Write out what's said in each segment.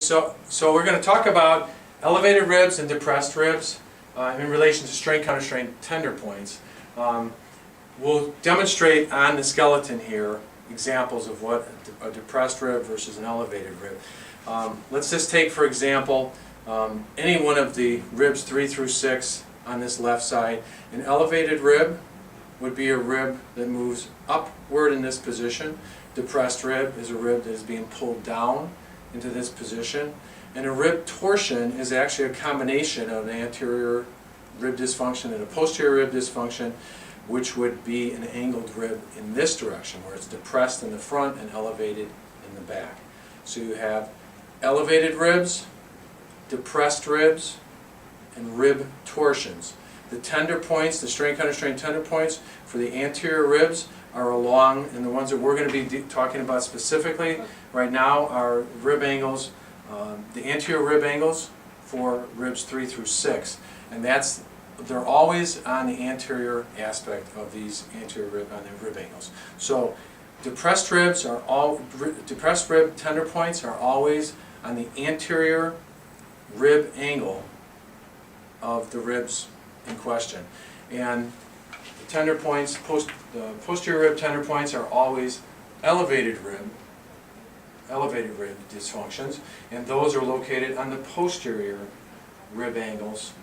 So we're going to talk about elevated ribs and depressed ribs in relation to strain, counterstrain, tender points. We'll demonstrate on the skeleton here examples of what a depressed rib versus an elevated rib. Let's just take, for example, any one of the ribs 3 through 6 on this left side. An elevated rib would be a rib that moves upward in this position. Depressed rib is a rib that is being pulled down into this position. And a rib torsion is actually a combination of an anterior rib dysfunction and a posterior rib dysfunction, which would be an angled rib in this direction, where it's depressed in the front and elevated in the back. So you have elevated ribs, depressed ribs, and rib torsions. The tender points, the strain, counterstrain tender points for the anterior ribs are along, and the ones that we're going to be talking about specifically right now are rib angles, the anterior rib angles for ribs 3 through 6, and they're always on the anterior aspect of these anterior rib angles. So depressed rib tender points are always on the anterior rib angle of the ribs in question, and the tender points, the posterior rib tender points are always elevated rib dysfunctions, and those are located on the posterior rib angles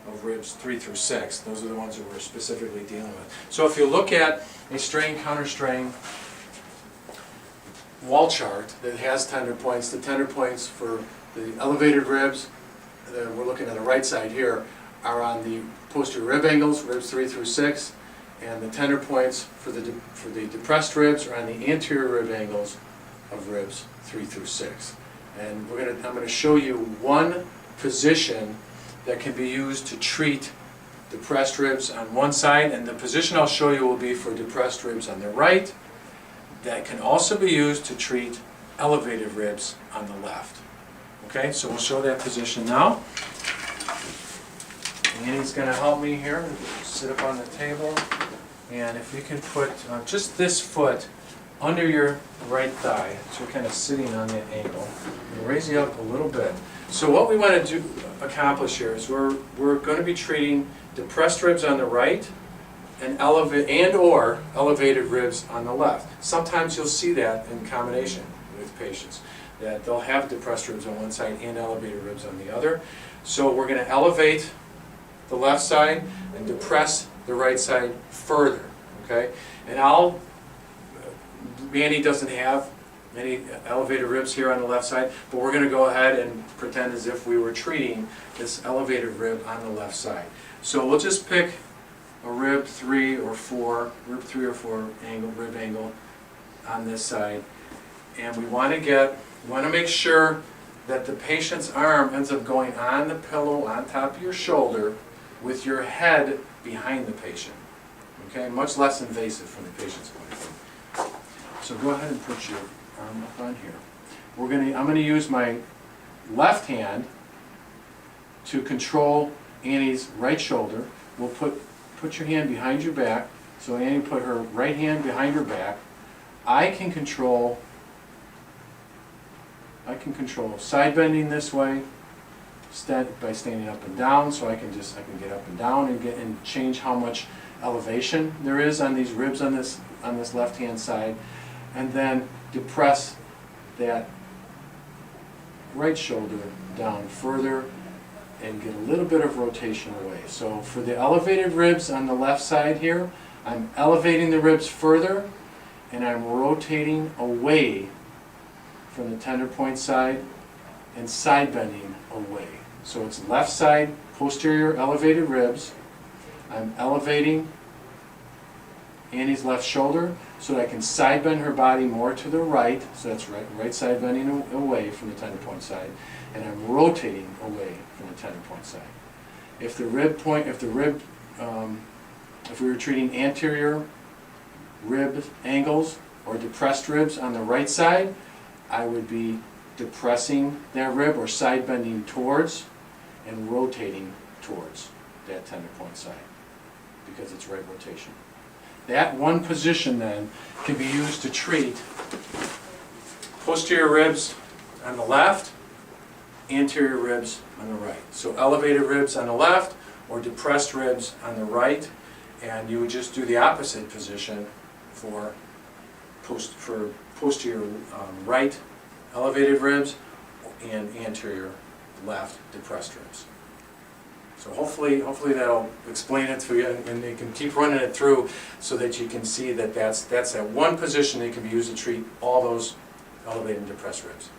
of ribs 3 through 6. Those are the ones that we're specifically dealing with. So if you look at a strain counterstrain wall chart that has tender points, the tender points for the elevated ribs that we're looking at the right side here are on the posterior rib angles, ribs 3 through 6, and the tender points for the depressed ribs are on the anterior rib angles of ribs 3 through 6. And I'm going to show you one position that can be used to treat depressed ribs on one side, and the position I'll show you will be for depressed ribs on the right. That can also be used to treat elevated ribs on the left. Okay, so we'll show that position now. Annie's going to help me here. Sit up on the table, and if you can put just this foot under your right thigh, so you're kind of sitting on that ankle, and raise you up a little bit. So what we want to accomplish here is we're going to be treating depressed ribs on the right and or elevated ribs on the left. Sometimes you'll see that in combination with patients, that they'll have depressed ribs on one side and elevated ribs on the other. So we're going to elevate the left side and depress the right side further. Okay, and Annie doesn't have any elevated ribs here on the left side, but we're going to go ahead and pretend as if we were treating this elevated rib on the left side. So we'll just pick a rib 3 or 4 rib angle on this side, and we want to make sure that the patient's arm ends up going on the pillow on top of your shoulder with your head behind the patient. Okay, much less invasive from the patient's point of view. So go ahead and put your arm up on here. I'm going to use my left hand to control Annie's right shoulder. We'll put your hand behind your back. So Annie put her right hand behind her back. I can control side bending this way by standing up and down. So I can get up and down and change how much elevation there is on these ribs on this left hand side, and then depress that right shoulder down further and get a little bit of rotation away. So for the elevated ribs on the left side here, I'm elevating the ribs further and I'm rotating away from the tender point side and side bending away. So it's left side posterior elevated ribs. I'm elevating Annie's left shoulder so that I can side bend her body more to the right, so that's right side bending away from the tender point side, and I'm rotating away from the tender point side. If we were treating anterior rib angles or depressed ribs on the right side, I would be depressing that rib or side bending towards and rotating towards that tender point side because it's right rotation. That one position then can be used to treat posterior ribs on the left anterior ribs on the right. So elevated ribs on the left or depressed ribs on the right, and you would just do the opposite position for posterior right elevated ribs and anterior left depressed ribs. So hopefully that'll explain it to you, and you can keep running it through so that you can see that that's that one position that can be used to treat all those elevated and depressed ribs.